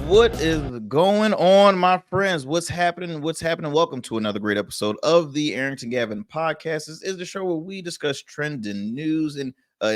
What is going on, my friends? What's happening? What's happening? Welcome to another great episode of the Arrington Gavin podcast. This is the show where we discuss trending news and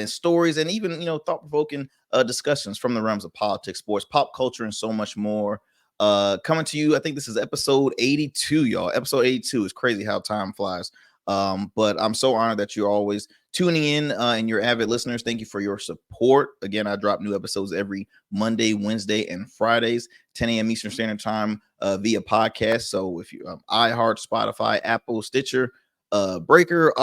stories, and even thought-provoking discussions from the realms of politics, sports, pop culture, and so much more. Coming to you, I think this is episode 82, y'all. Episode 82 is crazy how time flies. But I'm so honored that you're always tuning in and you're avid listeners. Thank you for your support. Again, I drop new episodes every Monday, Wednesday, and Fridays, 10 a.m. Eastern Standard Time via podcast. So if you iHeart, Spotify, Apple, Stitcher, Breaker,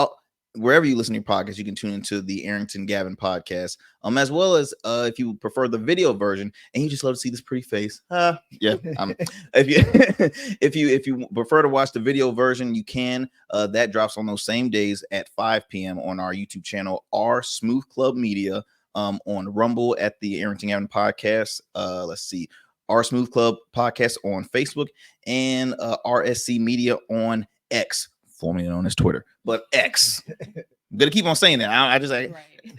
wherever you listen to your podcast, you can tune into the Arrington Gavin podcast. As well as if you prefer the video version and you just love to see this pretty face. If you prefer to watch the video version, you can. That drops on those same days at 5 p.m. on our YouTube channel, our Smooth Club Media, on Rumble at the Arrington Gavin podcast. Let's see, our Smooth Club podcast on Facebook, and RSC Media on X, formerly known as Twitter, but X. I'm gonna keep on saying that.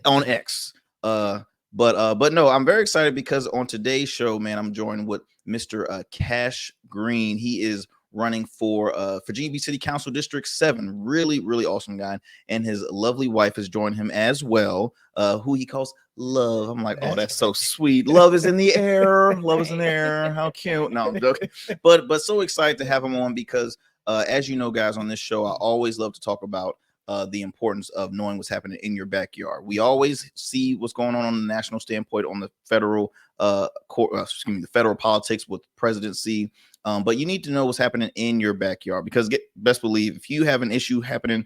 On X. But no, I'm very excited because on today's show, man, I'm joined with Mr. Cash Green. He is running for Virginia Beach City Council District 7. Really, really awesome guy. And his lovely wife has joined him as well, who he calls Love. I'm like, oh, that's so sweet. Love is in the air. Love is in the air. How cute. No, I'm joking. But so excited to have him on because as you know, guys, on this show, I always love to talk about the importance of knowing what's happening in your backyard. We always see what's going on the national standpoint, on the federal the federal politics with presidency. But you need to know what's happening in your backyard, because best believe if you have an issue happening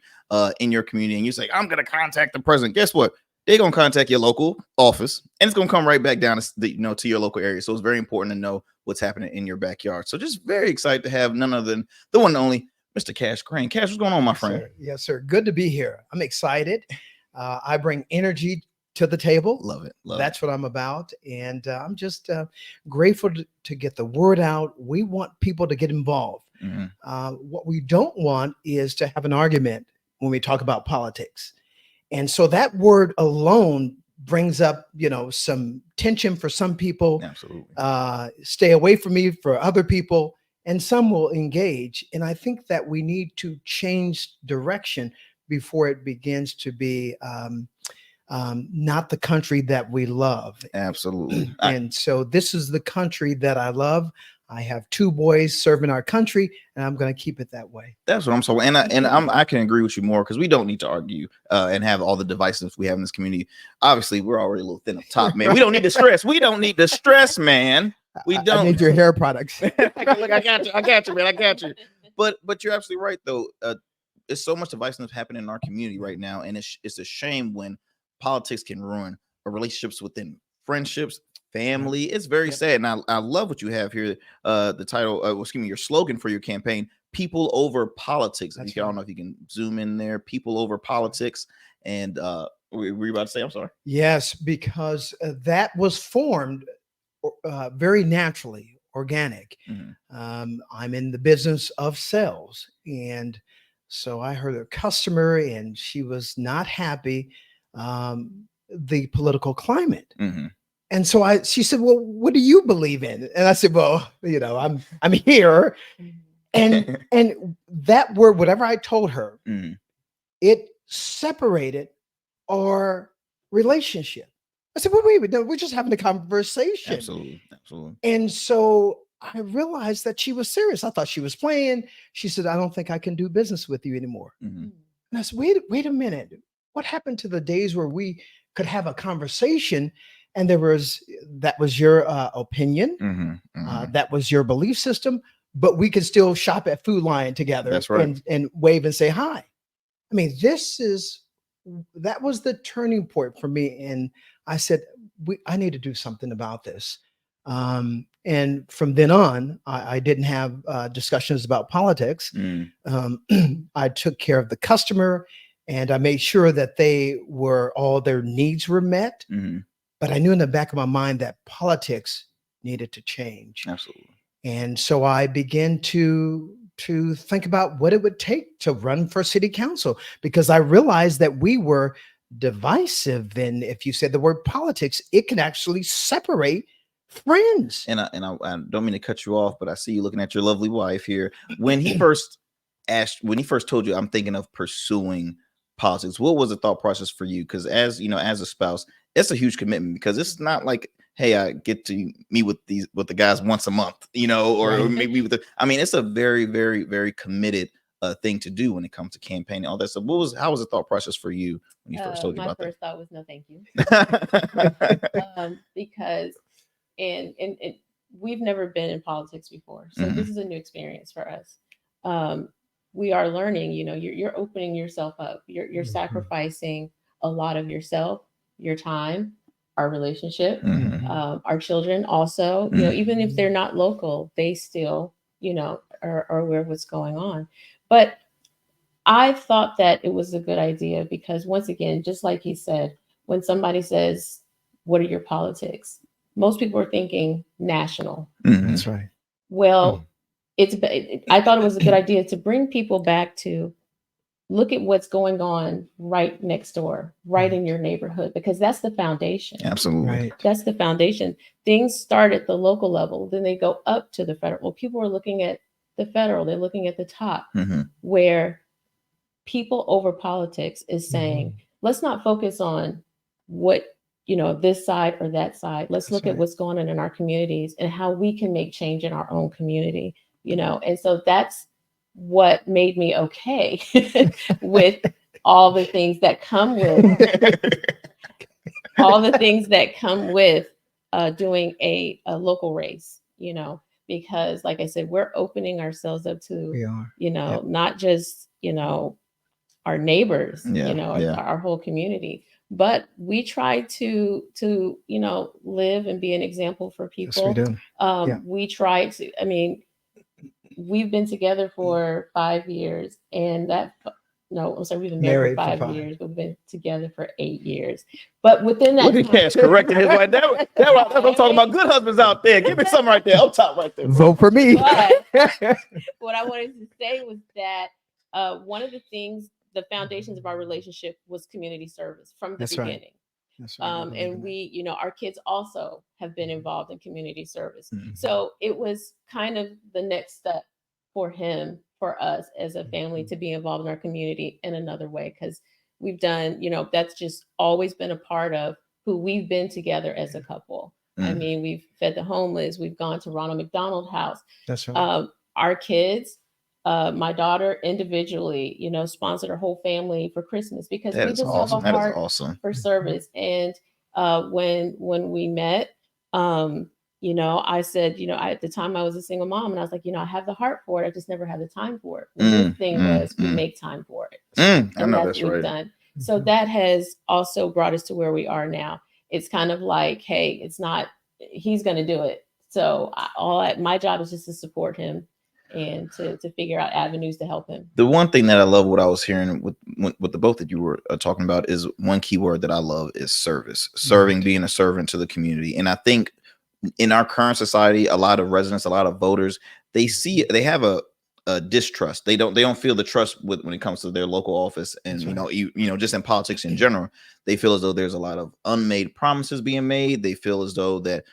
in your community and you say, I'm going to contact the president, guess what? They're going to contact your local office and it's going to come right back down to your local area. So it's very important to know what's happening in your backyard. So just very excited to have none other than the one and only Mr. Cash Green. Cash, what's going on, my friend? Sir. Yes, sir. Good to be here. I'm excited. I bring energy to the table. Love it. That's what I'm about. And I'm just grateful to get the word out. We want people to get involved. Mm-hmm. What we don't want is to have an argument when we talk about politics. And so that word alone brings up, some tension for some people. Absolutely. Stay away from me for other people. And some will engage. And I think that we need to change direction before it begins to be not the country that we love. Absolutely. And so this is the country that I love. I have 2 boys serving our country, and I'm going to keep it that way. That's what I'm so, I can agree with you more, because we don't need to argue and have all the divisiveness we have in this community. Obviously, we're already a little thin up top, man. We don't need the stress. We don't need the stress, man. We don't. I need your hair products. Look, I got you, man. I got you. But you're absolutely right, though. There's so much divisiveness happening in our community right now, and it's a shame when politics can ruin relationships within friendships, family. It's very sad. And I love what you have here. The title, your slogan for your campaign: "People over Politics." I don't know if you can zoom in there. People over politics. And were you about to say? I'm sorry. Yes, because that was formed very naturally, organic. Mm-hmm. I'm in the business of sales, and so I heard a customer, and she was not happy the political climate. Mm-hmm. And so she said, "Well, what do you believe in?" And I said, "Well, I'm here." And that word, whatever I told her, mm-hmm. it separated our relationship. I said, "Well, wait, no, we're just having a conversation." Absolutely. And so I realized that she was serious. I thought she was playing. She said, "I don't think I can do business with you anymore." Mm-hmm. And I said, wait a minute. What happened to the days where we could have a conversation and that was your opinion, mm-hmm. Mm-hmm. that was your belief system, but we could still shop at Food Lion together. That's right. and wave and say hi. I mean, that was the turning point for me. And I said, I need to do something about this. And from then on, I didn't have discussions about politics. I took care of the customer, and I made sure that all their needs were met. Mm-hmm. But I knew in the back of my mind that politics needed to change. Absolutely. And so I began to think about what it would take to run for city council, because I realized that we were divisive. And if you said the word politics, it can actually separate friends. And I don't mean to cut you off, but I see you looking at your lovely wife here. When he first told you, I'm thinking of pursuing politics, what was the thought process for you? Because as you know, as a spouse, it's a huge commitment, because it's not like, hey, I get to meet with the guys once a month, or Right. maybe I mean, it's a very, very, very committed thing to do when it comes to campaigning, all that stuff. How was the thought process for you when he first told you My about first thought was no, thank you, that? because and we've never been in politics before, so Mhm. this is a new experience for us. We are learning. You're opening yourself up. You're Mhm. sacrificing a lot of yourself, your time, our relationship, Mhm. our children. Also, even if they're not local, they still are aware of what's going on. But I thought that it was a good idea because, once again, just like he said, when somebody says, "What are your politics?" most people are thinking national. Mhm. That's right. Well, I thought it was a good idea to bring people back to look at what's going on right next door, right in your neighborhood, because that's the foundation. Absolutely. Right. That's the foundation. Things start at the local level, then they go up to the federal. Well, people are looking at the federal, they're looking at the top, Mhm. where people over politics is saying, Mhm. let's not focus on what, this side or that side. Let's That's look at right. what's going on in our communities and how we can make change in our own community, And so that's what made me okay with all the things that come with doing a local race, because, like I said, we're opening ourselves up to, We are. Yep. not just, our neighbors, Yeah, yeah. our whole community, but we try to live and be an example for Yes, we people. do. Yeah. We try to, I mean, we've been together for 5 years, and no, I'm sorry, we've been married for Married for 5 years, 5. but we've been together for 8 years. But within that Look at Cash correcting his wife. That's what I'm talking about. Good husbands out there. Give me some right there. Up top right there. Bro. Vote for me. But what I wanted to say was that one of the things, the foundations of our relationship was community service from the That's right. beginning. That's right. I believe in And that. we, our kids also have been involved in community service. Mhm. So it was kind of the next step for him, for us as a family, to be involved in our community in another way, because we've done, that's just always been a part of who we've been together as a couple. I Mhm. mean, we've fed the homeless, we've gone to Ronald McDonald House. That's right. Our kids, my daughter individually, sponsored her whole family for Christmas, because That we is just have a awesome. That is heart awesome. for service. And when we met, I said, at the time I was a single mom, and I was like, I have the heart for it. I just never had the time for it. Well, his thing was, we make time for it. I And know that's that's what we've right. done. So that has also brought us to where we are now. It's kind of like, hey, it's not, he's going to do it. So my job is just to support him and to figure out avenues to help him. The one thing that I love, what I was hearing with the both that you were talking about, is one key word that I love is service. Serving, Right. being a servant to the community. And I think in our current society, a lot of residents, a lot of voters, they have a distrust. They don't feel the trust when it comes to their local office, and That's just in politics in general, they feel as though there's a lot of unmade promises being made. They feel as though that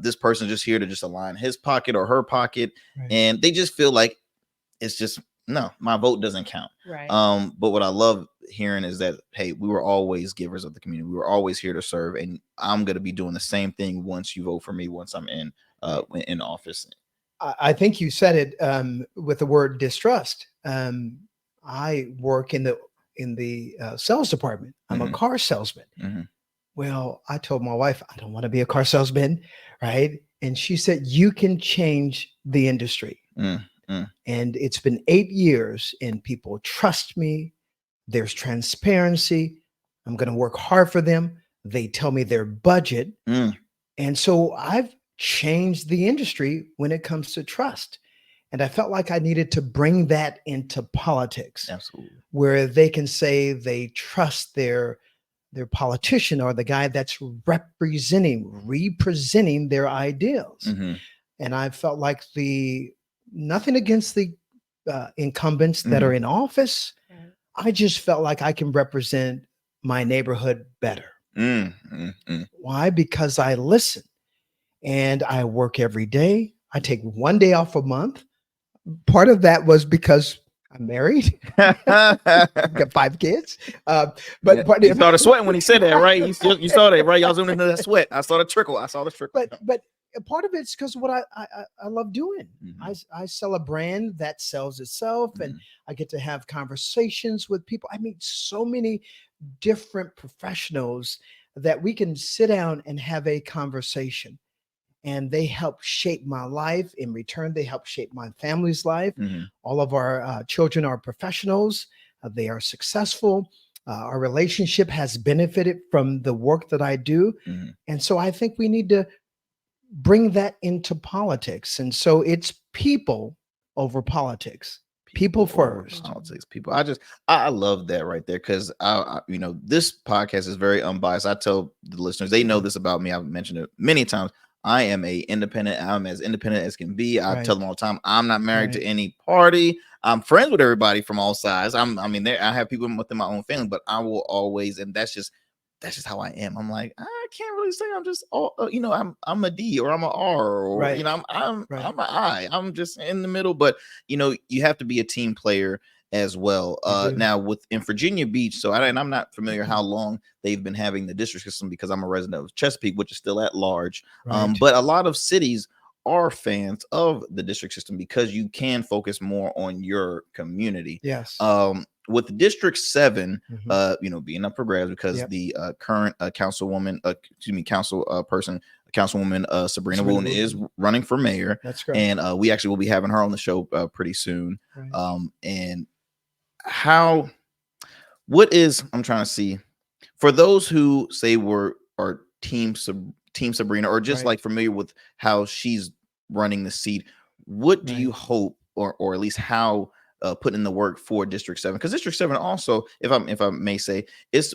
this person is just here to just align his pocket or her pocket, Right. and they just feel like it's just, no, my vote doesn't count. Right. But what I love hearing is that, hey, we were always givers of the community. We were always here to serve, and I'm going to be doing the same thing once you vote for me, once I'm in office. I think you said it with the word distrust. I work in the sales department. I'm a car salesman. Well, I told my wife, I don't want to be a car salesman, right? And she said, you can change the industry. And it's been 8 years, and people trust me. There's transparency. I'm going to work hard for them. They tell me their budget. And so I've changed the industry when it comes to trust. And I felt like I needed to bring that into politics. Absolutely. Where they can say they trust their politician or the guy that's representing their ideals. And I felt like nothing against the incumbents that are in office. Right. I just felt like I can represent my neighborhood better. Why? Because I listen. and I work every day. I take one day off a month. Part of that was because I'm married. I've got 5 kids. But Yeah, part you of, started sweating when he said that, right? You saw that, right? Y'all zoomed into that sweat. I saw the trickle. I saw the trickle. but a part of it's because what I love doing. Mhm. I sell a brand that sells itself, and Mhm. I get to have conversations with people. I meet so many different professionals that we can sit down and have a conversation, and they help shape my life. In return, they help shape my family's life. Mhm. All of our children are professionals. They are successful. Our relationship has benefited from the work that I do. Mhm. And so I think we need to bring that into politics. And so it's people over politics. People Over first. politics, people. I love that right there because this podcast is very unbiased. I tell the listeners, they know this about me. I've mentioned it many times. I am a independent. I'm as independent as can be. I tell them Right. all the time. I'm not married to Right. any party. I'm friends with everybody from all sides. I mean, I have people within my own family, but I will always, and that's just how I am. I'm like, I can't really say I'm just all, I'm a D or I'm a R or Right. Right. I'm a I. I'm just in the middle. But you have to be a team player as well. You do. Now in Virginia Beach, and I'm not familiar how long they've been having the district system because I'm a resident of Chesapeake, which is still at large. Right. But a lot of cities are fans of the district system because you can focus more on your community. Yes. With District 7, Mhm. being up for grabs because Yep. the current councilwoman, Councilwoman Sabrina Sabrina Wooten is Wooten. running for mayor, That's correct. and we actually will be having her on the show pretty soon. Right. And how, what is, I'm trying to see, for those who say are Team Sabrina or just Right. like familiar with how she's running the seat, what do you Right. hope, or at least how put in the work for District 7? Because District 7 also, if I may say, it's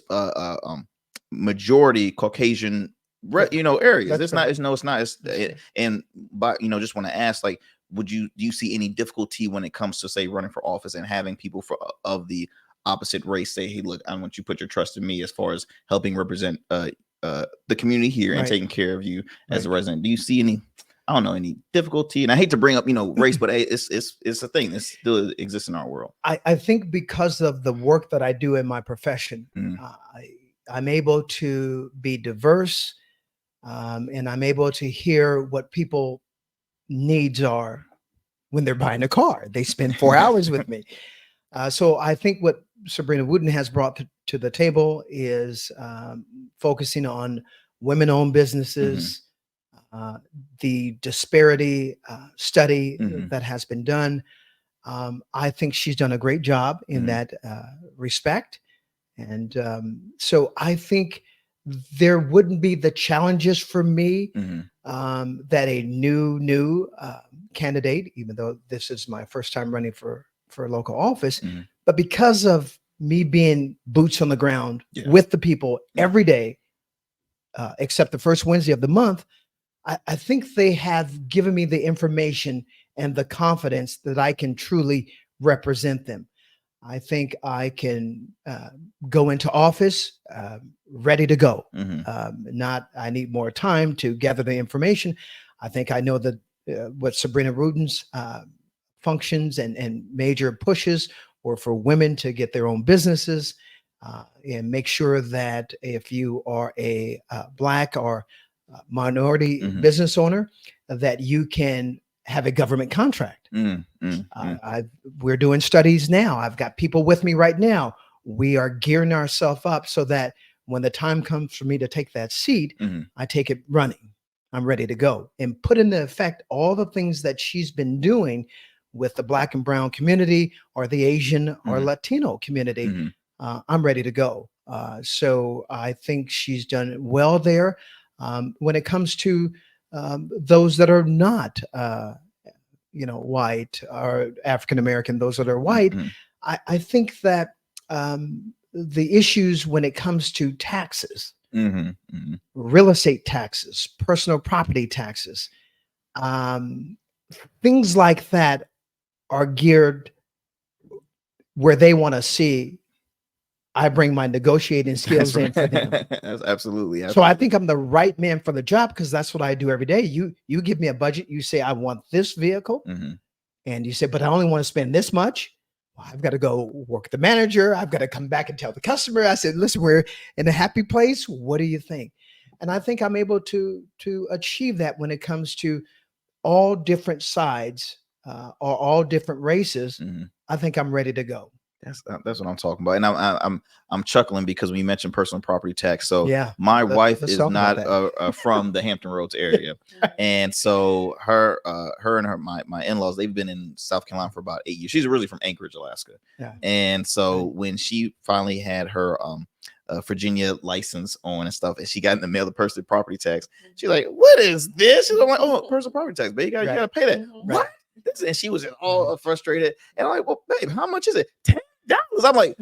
majority Caucasian Yep. areas. That's It's not, correct. it's no, it's not, That's correct. and but just want to ask, like, do you see any difficulty when it comes to, say, running for office and having people of the opposite race say, hey, look, I want you to put your trust in me as far as helping represent the community here and Right. taking care of you as a Right. resident? Do you see any, I don't know, any difficulty? And I hate to bring up race, but hey, it's a thing that still exists in our world. I think because of the work that I do in my profession, Mhm. I'm able to be diverse, and I'm able to hear what people needs are when they're buying a car. They spend 4 hours with me. So I think what Sabrina Wooden has brought to the table is focusing on women-owned Mhm. businesses, uh, the disparity study Mhm. that has been done. I think she's done a great job in Mhm. that respect. And so I think there wouldn't be the challenges for me Mhm. that a new candidate, even though this is my first time running for a local office, Mhm. but because of me being boots on the ground Yeah. with the people Yeah. every day, except the first Wednesday of the month, I think they have given me the information and the confidence that I can truly represent them. I think I can go into office ready to go. Mhm. Not, I need more time to gather the information. I think I know that what Sabrina Ruden's functions and major pushes were for women to get their own businesses and make sure that if you are a Black or minority Mhm. business owner, that you can have a government contract. Mhm. Mhm. We're doing studies now. I've got people with me right now. We are gearing ourselves up so that when the time comes for me to take that seat, Mhm. I take it running. I'm ready to go and put into effect all the things that she's been doing with the Black and brown community or the Asian or Mhm. Latino community. Mhm. I'm ready to go. So I think she's done well there. When it comes to those that are not white or African American, those that are white, Mhm. I think that the issues when it comes to taxes, Mhm. Mhm. real estate taxes, personal property taxes, um, things like that are geared where they want to see I bring my negotiating skills in for them. That's absolutely. So I think I'm the right man for the job because that's what I do every day. You give me a budget. You say, I want this vehicle. Mhm. And you say, but I only want to spend this much. Well, I've got to go work with the manager. I've got to come back and tell the customer. I said, listen, we're in a happy place. What do you think? And I think I'm able to achieve that when it comes to all different sides or all different races. Mhm. I think I'm ready to go. That's what I'm talking about, and I'm chuckling because when you mentioned personal property tax, so Yeah, my wife let's is talk about not from the Hampton Roads area, and so her and my in-laws, they've been in South Carolina for about 8 years. She's originally from Anchorage, Alaska, Yeah. and so Right. when she finally had her Virginia license on and stuff, and she got in the mail the personal property tax, she's like, "What is this?" She's like, "Oh, personal property tax, but you Right. gotta pay that." Mhm. What? And she was all frustrated, and I'm like, "Well, babe, how much is it?" $10. I'm like,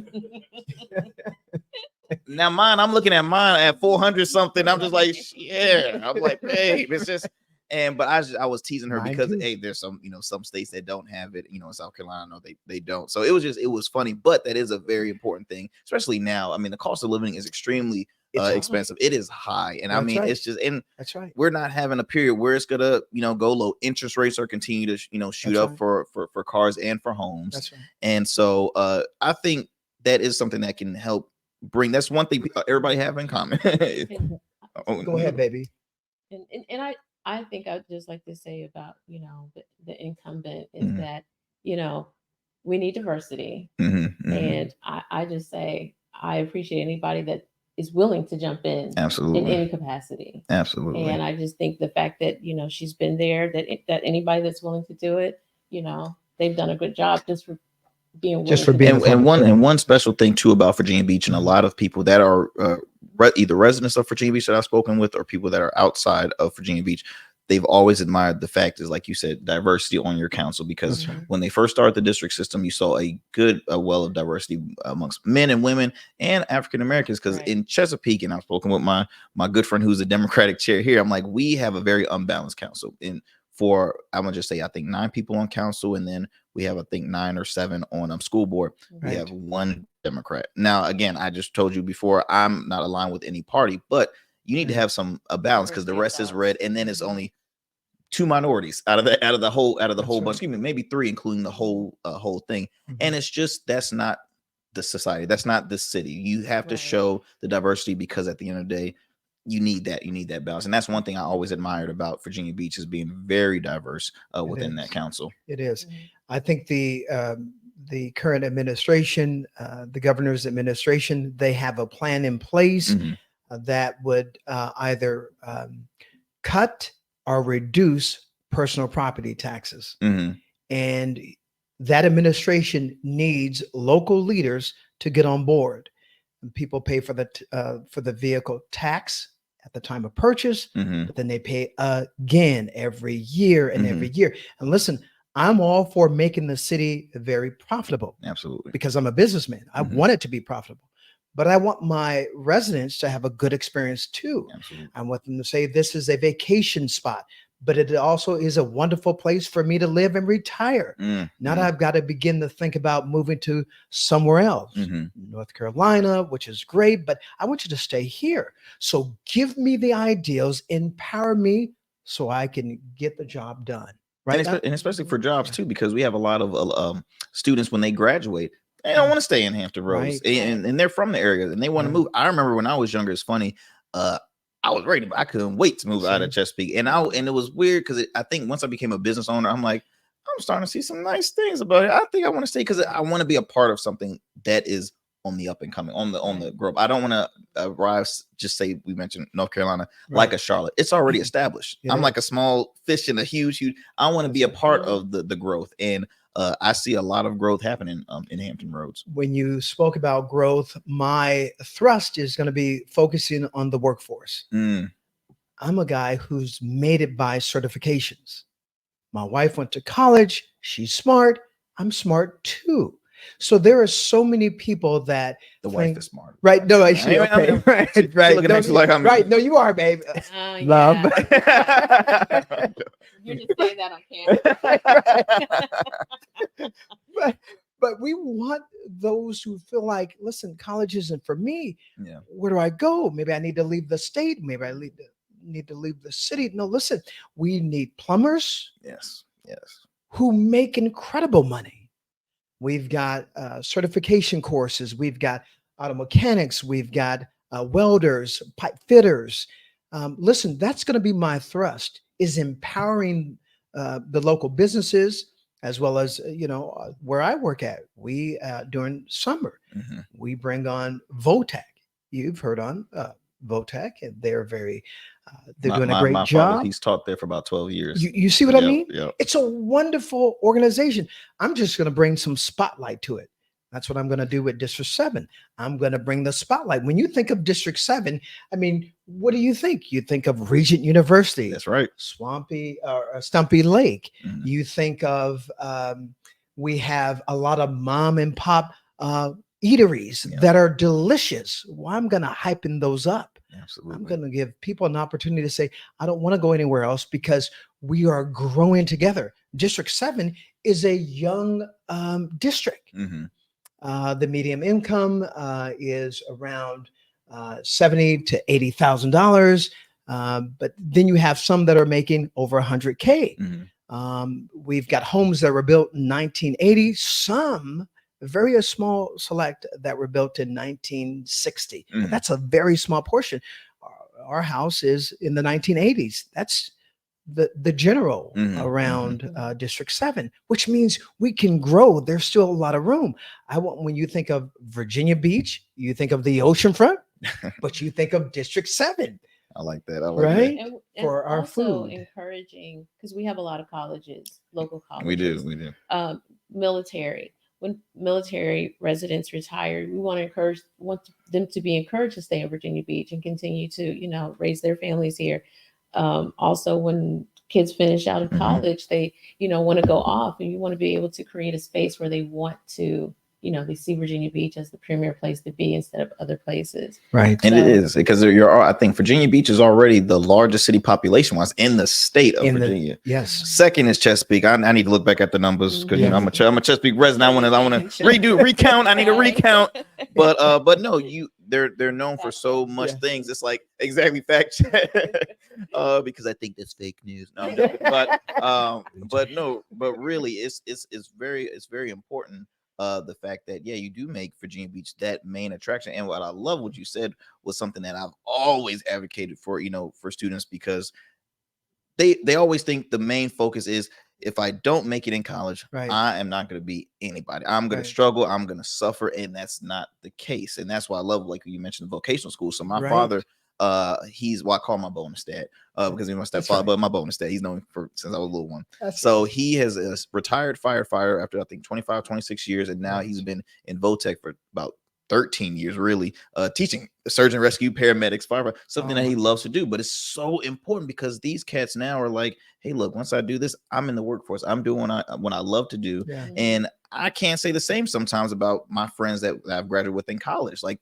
now mine, I'm looking at mine at 400 something. I'm just like, yeah. I'm like, babe, it's just, but I was teasing her Mine because too. hey, there's some, some states that don't have it, in South Carolina, no, they don't. So it was funny, but that is a very important thing, especially now. I mean, the cost of living is extremely It's high. expensive. It is high. And I That's mean, right. it's just, and That's right. we're not having a period where it's gonna, go low. Interest rates are continue to, shoot That's up right. for cars and for homes. That's right. And so I think that is something that can help bring. That's one thing everybody have in common. Oh, Go ahead, baby. And I think I'd just like to say about the incumbent is Mhm. that we need diversity, Mhm, mhm. and I just say I appreciate anybody that is willing to jump in Absolutely. any capacity. Absolutely. And I just think the fact that she's been there, that anybody that's willing to do it, they've done a good job just for being willing Just for to being do a it. And one special thing too about Virginia Beach, and a Mhm. lot of people that are either residents of Virginia Beach that I've spoken with, or people that are outside of Virginia Beach, they've always admired the fact is, like you said, diversity on your council, because That's right. when they first started the district system, you saw a well of diversity amongst men and women and African Americans. Because Right. in Chesapeake, and I've spoken with my good friend who's a Democratic chair here, I'm like, we have a very unbalanced council. And I'm gonna just say, I think 9 people on council, and then we have, I think, 9 or 7 on school board. We Right. have 1 Democrat. Now, again, I just told you before, I'm not aligned with any party, but you need to Right. have some balance, because the Diversity of rest is thoughts. red, and then it's Mhm. only 2 minorities out of the whole That's bunch. right. Excuse me, maybe 3, including the whole thing. Mhm. And it's just, that's not the society. That's not the city. You have to Right. show the diversity, because at the end of the day, you need that balance. And that's one thing I always admired about Virginia Beach, is being very diverse within that is. council. It is. Mhm. I think the current administration, the governor's administration, they have a plan in place Mhm. that would either cut or reduce personal property taxes. Mhm. And that administration needs local leaders to get on board. And people pay for the vehicle tax at the time of purchase, Mhm. but then they pay again every year and every Mhm. year. And listen, I'm all for making the city very profitable Absolutely. because I'm a businessman. I Mhm. want it to be profitable, but I want my residents to have a good experience too. Absolutely. I want them to say this is a vacation spot, but it also is a wonderful place for me to live and retire. Now that I've got to begin to think about moving to somewhere else, Mhm. North Carolina, which is great, but I want you to stay here. So give me the ideals, empower me so I can get the job done. Right now? And especially for jobs too, because we have a lot of students when they graduate, they don't want to stay in Hampton Roads, Right. and they're from the area and they want to Right. move. I remember when I was younger, it's funny. I was ready, but I couldn't wait to move out of Same. Chesapeake, and it was weird because I think once I became a business owner, I'm like, I'm starting to see some nice things about it. I think I want to stay because I want to be a part of something that is on the up and coming, on the growth. I don't want to rise. Just say we mentioned North Carolina, like Right. a Charlotte. It's already established. It I'm like a is. small fish in a huge. I want to be a That's right. part Mhm. of the growth, and I see a lot of growth happening in Hampton Roads. When you spoke about growth, my thrust is going to be focusing on the workforce. Mm, I'm a guy who's made it by certifications. My wife went to college. She's smart. I'm smart too. So there are so many people that the wife think, is smart. right? No, actually, I mean, okay, right, she right. looking No, at you like I'm right. No, you are, babe. Oh, Love. yeah. You're just saying that on camera. But But we want those who feel like, listen, college isn't for me. Yeah. Where do I go? Maybe I need to leave the state. Maybe I need to leave the city. No, listen, we need plumbers Yes. Yes. who make incredible money. We've got certification courses. We've got auto mechanics. We've got welders, pipe fitters. Listen, that's going to be my thrust, is empowering the local businesses, as well as, where I work at. We, during summer, Mhm. we bring on VOTEC. You've heard on VOTEC, and they're doing a great My father, job. he's taught there for about 12 years. You see what I Yep, mean? yep. It's a wonderful organization. I'm just going to bring some spotlight to it. That's what I'm going to do with District 7. I'm going to bring the spotlight. When you think of District 7, I mean, what do you think? You think of Regent University. That's right. Swampy or Stumpy Lake. Mhm. You think of, we have a lot of mom and pop eateries that are delicious. Well, I'm going to hypen those up. Absolutely. I'm going to give people an opportunity to say, I don't want to go anywhere else, because we are growing together. District 7 is a young district. Mm-hmm. The median income is around $70,000 to $80,000. But then you have some that are making over $100K. Mm-hmm. We've got homes that were built in 1980, some very small select that were built in 1960. Mhm. That's a very small portion. Our house is in the 1980s. That's the general Mhm. around District 7, which means we can grow. There's still a lot of room. When you think of Virginia Beach, you think of the oceanfront, but you think of District 7. I like that. I like Right? that. And For our also food. encouraging, because we have a lot of colleges, local colleges. We do. We do. Military. When military residents retire, we want them to be encouraged to stay in Virginia Beach and continue to, raise their families here. Also, when kids finish out of Mhm. college, they, want to go off, and you want to be able to create a space where they want to, they see Virginia Beach as the premier place to be instead of other places. Right. And it is, because I think Virginia Beach is already the largest city population wise in the state of Virginia. Yes. Second is Chesapeake. I need to look back at the numbers, because Yeah. I'm a Chesapeake resident. I want to recount. I need a recount. But no, they're known for so much things. It's like exactly fact check. Because I think that's fake news. No, I'm joking. But really, it's very important. The fact that you do make Virginia Beach that main attraction. And what I love what you said was something that I've always advocated for, for students, because they always think the main focus is, if I don't make it in college, I am not going to be anybody. I'm going to struggle. I'm going to suffer. And that's not the case. And that's why I love, like you mentioned, the vocational school. So my father, he's I call my bonus dad, because he's my stepfather, but my bonus dad, he's known since I was a little one. So he has a retired firefighter after I think 25, 26 years. And now he's been in VOTEC for about 13 years, really, teaching surgeon rescue, paramedics, firefighter, something that he loves to do. But it's so important, because these cats now are like, hey, look, once I do this, I'm in the workforce. I'm doing what I love to do. Yeah. And I can't say the same sometimes about my friends that I've graduated with in college. Like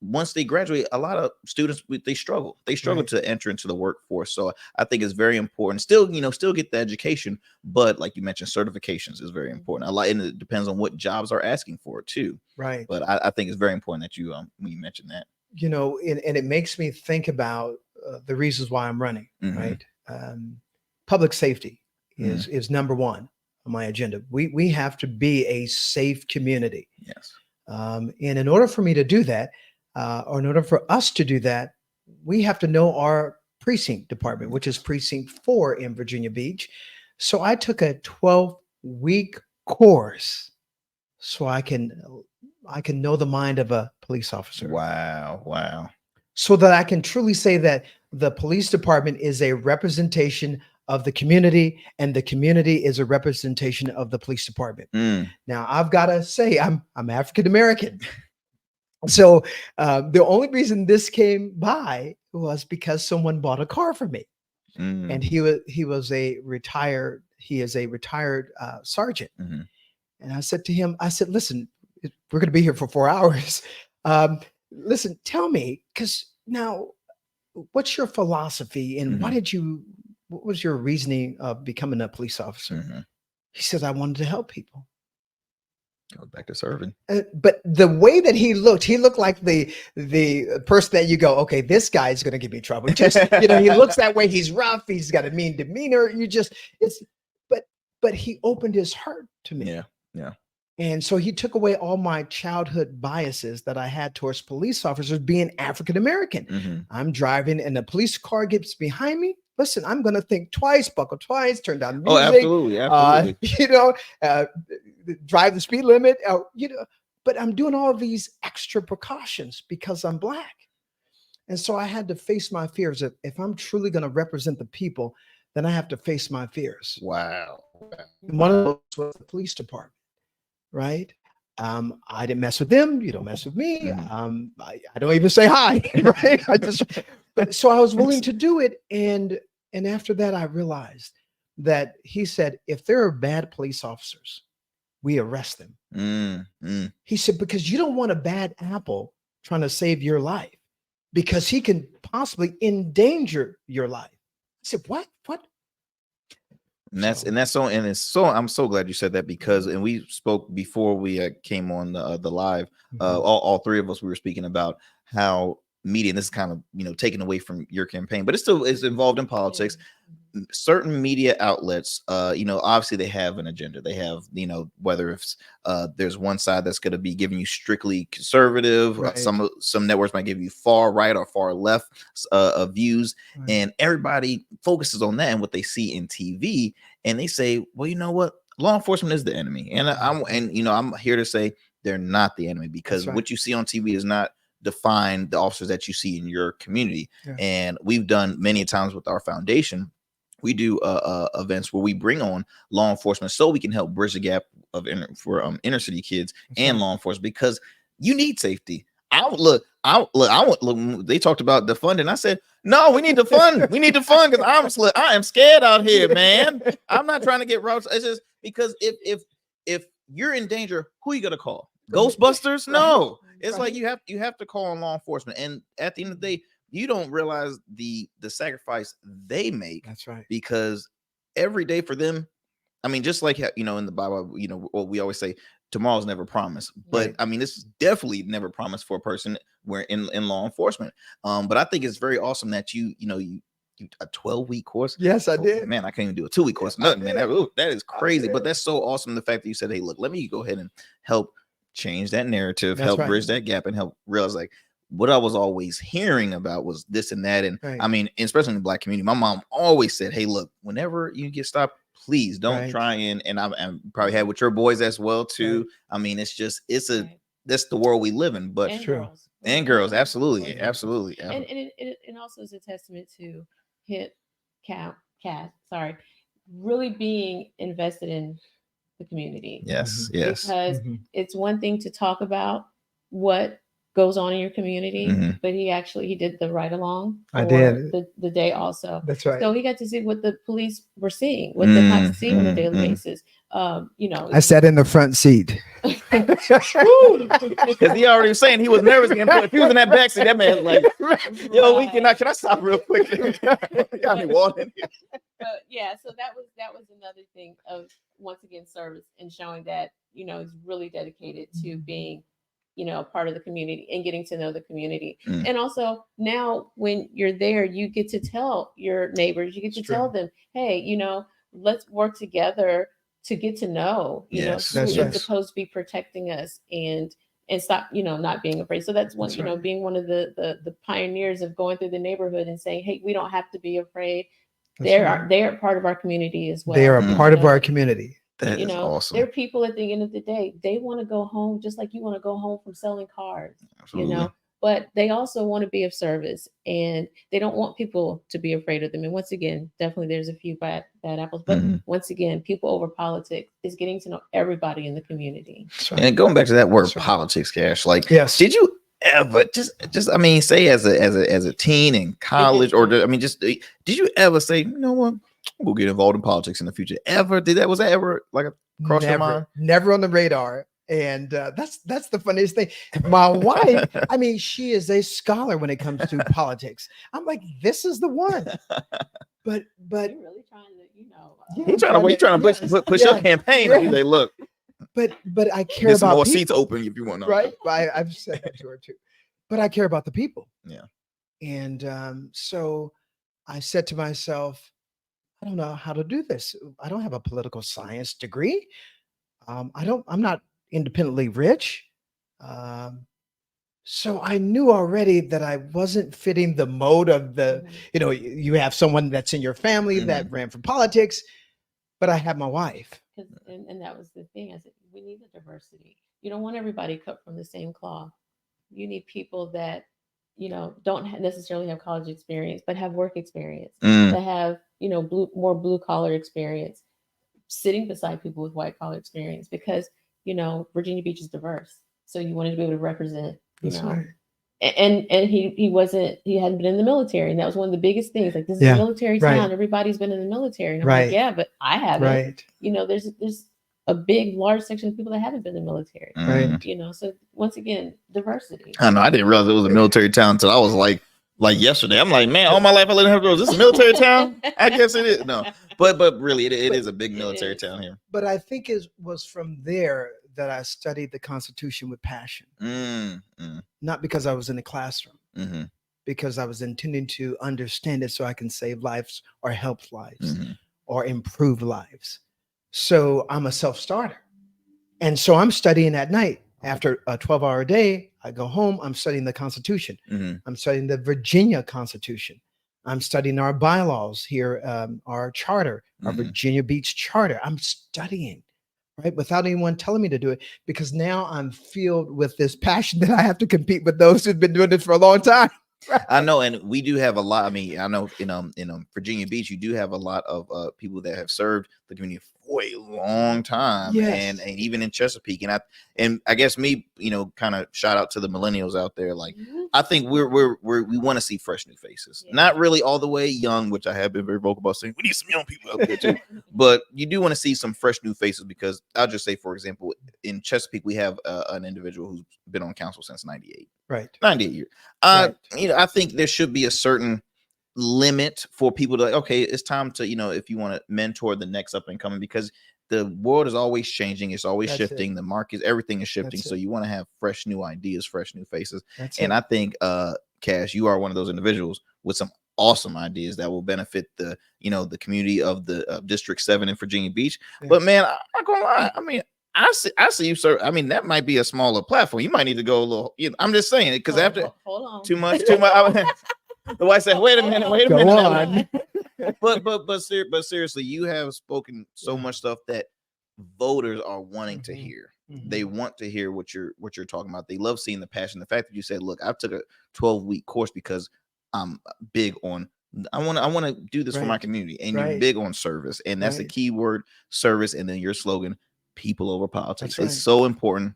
once they graduate, a lot of students, they struggle to enter into the workforce. So I think it's very important still get the education, but like you mentioned, certifications is very important. And it depends on what jobs are asking for it too. Right. But I think it's very important that you when you mentioned that, and it makes me think about the reasons why I'm running. Mhm. Right. Public safety is number one on my agenda. We have to be a safe community. Yes. And in order for me to do that, or in order for us to do that, we have to know our precinct department, which is precinct 4 in Virginia Beach. So I took a 12-week course so I can know the mind of a police officer. Wow. So that I can truly say that the police department is a representation of the community, and the community is a representation of the police department. Now, I've got to say, I'm African American. So the only reason this came by was because someone bought a car for me, and he is a retired sergeant. Mm-hmm. And I said to him, listen, we're going to be here for 4 hours. Listen, tell me, because now, what's your philosophy, and what was your reasoning of becoming a police officer? Mm-hmm. He says, I wanted to help people. Goes back to serving. But the way that he looked like the person that you go, okay, this guy is going to give me trouble. Just, he looks that way. He's rough. He's got a mean demeanor. But he opened his heart to me. Yeah. Yeah. And so he took away all my childhood biases that I had towards police officers being African American. Mm-hmm. I'm driving and a police car gets behind me. Listen, I'm going to think twice, buckle twice, turn down music. Oh, absolutely. Absolutely. Drive the speed limit, but I'm doing all of these extra precautions because I'm Black. And so I had to face my fears. If I'm truly going to represent the people, then I have to face my fears. Wow. And one of those was the police department. Right. I didn't mess with them. You don't mess with me. I don't even say hi. Right. So I was willing to do it. And after that, I realized that he said, if there are bad police officers, we arrest them. He said, because you don't want a bad apple trying to save your life because he can possibly endanger your life. I said, what? I'm so glad you said that because, and we spoke before we came on the live, all three of us, we were speaking about how media, and this is kind of, taken away from your campaign, but it still is involved in politics. Certain media outlets, obviously they have an agenda. They have, whether it's there's one side that's going to be giving you strictly conservative, right. Some networks might give you far right or far left views, right. And everybody focuses on that and what they see in TV, and they say, well, you know what, law enforcement is the enemy, and I'm here to say they're not the enemy, because what you see on TV is not define the officers that you see in your community. Yeah. And we've done many times with our foundation. We do events where we bring on law enforcement so we can help bridge the gap for inner city kids and law enforcement, because you need safety. They talked about the funding. I said, no, we need to fund. We need to fund, because I am scared out here, man. I'm not trying to get routes. It's just because if you're in danger, who are you gonna call? Ghostbusters? No. It's like you have to call on law enforcement. And at the end of the day, you don't realize the sacrifice they make. That's right. Because every day for them, I mean, just like, in the Bible, what we always say, tomorrow's never promised. But right. I mean, this is definitely never promised for a person where in law enforcement. But I think it's very awesome that you a 12-week course. Yes, I did. Man, I can't even do a 2-week course. Nothing, man. That is crazy. But that's so awesome. The fact that you said, hey, look, let me go ahead and help change that narrative, help bridge that gap, and help realize, like, what I was always hearing about was this and that. And I mean, especially in the Black community, my mom always said, hey, look, whenever you get stopped, please don't try and I'm probably had with your boys as well too. Right. I mean, that's the world we live in. But and girls, absolutely. And also is a testament to Cass, really being invested in the community. Yes. Because it's one thing to talk about what goes on in your community, but he did the ride along. I did the day also. That's right. So he got to see what the police were seeing, what they had to see on a daily basis. I sat in the front seat because he already was saying he was nervous. If he was in that back seat, that man like, yo, can I stop real quick? Got me walking. So that was another thing of, once again, service and showing that he's really dedicated to being part of the community and getting to know the community. And also now when you're there, you get to tell your neighbors, you get to tell them, hey, let's work together to get to know, who is supposed to be protecting us and stop, not being afraid. So that's one, being one of the pioneers of going through the neighborhood and saying, hey, we don't have to be afraid. They are part of our community as well. They are a part of our community. That is awesome. There are people at the end of the day, they want to go home just like you want to go home from selling cars, but they also want to be of service, and they don't want people to be afraid of them. And once again, definitely there's a few bad apples, but once again, people over politics is getting to know everybody in the community. And going back to that word politics, Cash, like, did you ever just I mean, say as a teen in college, or did you ever say, you know what, we'll get involved in politics in the future? Ever did that? Was that ever like across your mind? Never on the radar. And that's the funniest thing. My wife, I mean, she is a scholar when it comes to politics. I'm like, this is the one. But you're really trying to, he's trying to push your campaign. He's like, look, but I care There's some about more people, seats open if you want to know. right? I've said that to her too. But I care about the people. Yeah. And so I said to myself, I don't know how to do this. I don't have a political science degree. I'm not independently rich. Um, so I knew already that I wasn't fitting the mode of the, Mhm. you have someone that's in your family that ran for politics, but I have my wife. And that was the thing. I said, we need the diversity. You don't want everybody cut from the same cloth. You need people that, don't necessarily have college experience, but have work experience, that have, more blue collar experience, sitting beside people with white collar experience, because, Virginia Beach is diverse. So you wanted to be able to represent, That's right. and he hadn't been in the military, and that was one of the biggest things. Like, this is a Yeah, military right. town, everybody's been in the military, and I'm Right. like, yeah, but I haven't. Right. There's a big large section of people that haven't been in the military. Right. So once again, diversity. I know. I didn't realize it was a military town until I was like yesterday. I'm like, man, all my life I lived in Hampton Roads. Is this a military town? I guess it is. No, but really, it is a big military town here. But I think it was from there that I studied the Constitution with passion. Not because I was in the classroom, because I was intending to understand it so I can save lives or help lives or improve lives. So I'm a self-starter. And so I'm studying at night. After a 12-hour day, I go home, I'm studying the Constitution. I'm studying the Virginia Constitution. I'm studying our bylaws here, our charter, our Virginia Beach charter. I'm studying, right? Without anyone telling me to do it, because now I'm filled with this passion that I have to compete with those who've been doing this for a long time. I know, and we do have a lot. I mean, I know in Virginia Beach, you do have a lot of people that have served the community for a long time, and even in Chesapeake, and I guess me, kind of shout out to the millennials out there. Like, I think we want to see fresh new faces, not really all the way young, which I have been very vocal about saying we need some young people out there too. But you do want to see some fresh new faces, because I'll just say, for example, in Chesapeake, we have an individual who's been on council since '98. Right. 98 years. I think there should be a certain limit for people to, like, okay, it's time to, if you want to mentor the next up and coming, because the world is always changing. It's always shifting. The markets, everything is shifting. So you want to have fresh new ideas, fresh new faces. I think, Cash, you are one of those individuals with some awesome ideas that will benefit the, the community of the District 7 in Virginia Beach. But man, I'm not gonna lie. I mean, I see you, sir. I mean, that might be a smaller platform. You might need to go a little. I'm just saying it, because after hold on. too much. The wife said, "Wait a minute, Go on." but seriously, you have spoken so much stuff that voters are wanting to hear. They want to hear what you're talking about. They love seeing the passion. The fact that you said, "Look, I took a 12-week course because I'm big on." I want to do this for my community, and you're big on service, and that's the key word, service. And then your slogan, people over politics. It's so important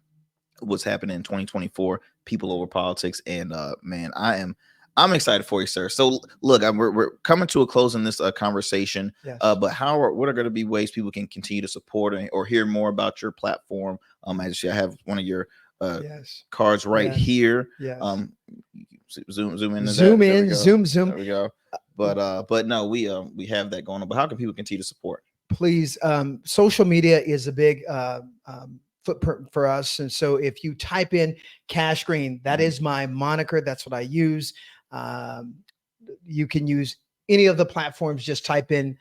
what's happening in 2024, people over politics. And man, I'm excited for you, sir. So look, we're coming to a close in this conversation. But what are going to be ways people can continue to support or hear more about your platform? Actually, I have one of your cards right here. Zoom in. Zoom in. There we go. But no, we have that going on. But how can people continue to support? Please, social media is a big footprint for us. And so if you type in Cash Green, that is my moniker. That's what I use. You can use any of the platforms. Just type in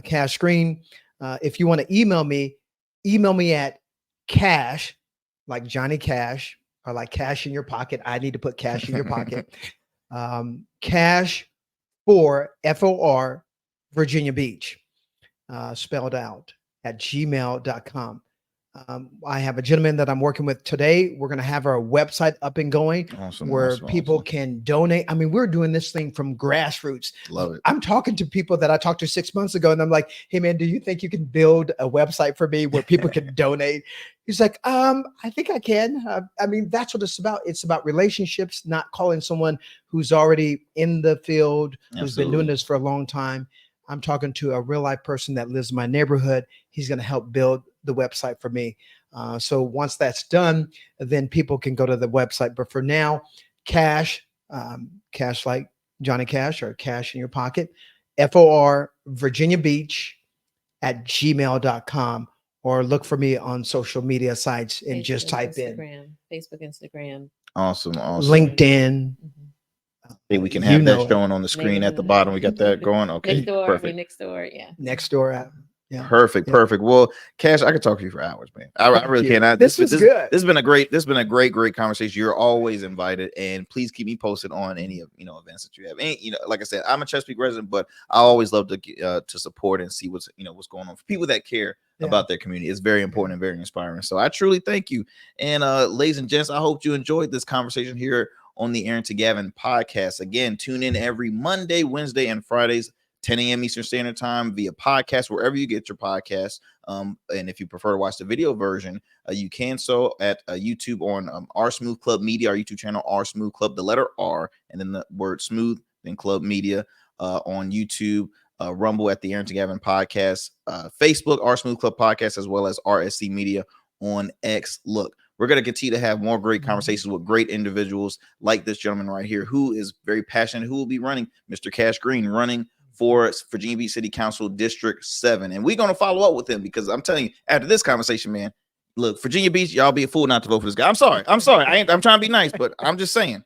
Cash Green. If you want to email me at cash, like Johnny Cash, or like cash in your pocket. I need to put cash in your pocket. Cash for FOR Virginia Beach, spelled out, at gmail.com. I have a gentleman that I'm working with today. We're going to have our website up and going, where people can donate. I mean, we're doing this thing from grassroots. Love it. I'm talking to people that I talked to 6 months ago, and I'm like, "Hey man, do you think you can build a website for me where people can donate?" He's like, I think I can. I mean, that's what it's about. It's about relationships, not calling someone who's already in the field, who's been doing this for a long time. I'm talking to a real life person that lives in my neighborhood. He's going to help build the website for me. So once that's done, then people can go to the website. But for now, cash like Johnny Cash, or cash in your pocket, FOR Virginia Beach at gmail.com. or look for me on social media sites and just Facebook, type in Instagram, Awesome. LinkedIn. Hey, we can You have that know it. showing on the screen at the bottom. We got that going. Okay, next door, perfect. next door, yeah. Next door app. Yeah. Perfect, Yeah. perfect. Well, Cash, I could talk to you for hours, man. I Thank really you. can. This was good. This has been a great conversation. You're always invited, and please keep me posted on any of events that you have. And like I said, I'm a Chesapeake resident, but I always love to support and see what's what's going on for people that care about their community. It's very important and very inspiring. So I truly thank you. And ladies and gents, I hope you enjoyed this conversation here on the Arrington Gavin podcast. Again, tune in every Monday, Wednesday, and Fridays, 10 a.m. Eastern Standard Time via podcast, wherever you get your podcasts. And if you prefer to watch the video version, you can so at YouTube on our Smooth Club Media, our YouTube channel, our Smooth Club, the letter R, and then the word smooth, then Club Media on YouTube, Rumble at the Arrington Gavin podcast, Facebook, our Smooth Club podcast, as well as RSC Media on X. Look, we're going to continue to have more great conversations with great individuals like this gentleman right here, who is very passionate, who will be running, Mr. Cash Green, running for Virginia Beach City Council District 7. And we're going to follow up with him because I'm telling you, after this conversation, man, look, Virginia Beach, y'all be a fool not to vote for this guy. I'm sorry. I'm trying to be nice, but I'm just saying.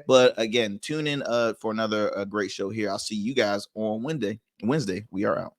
But again, tune in for another great show here. I'll see you guys on Wednesday. We are out.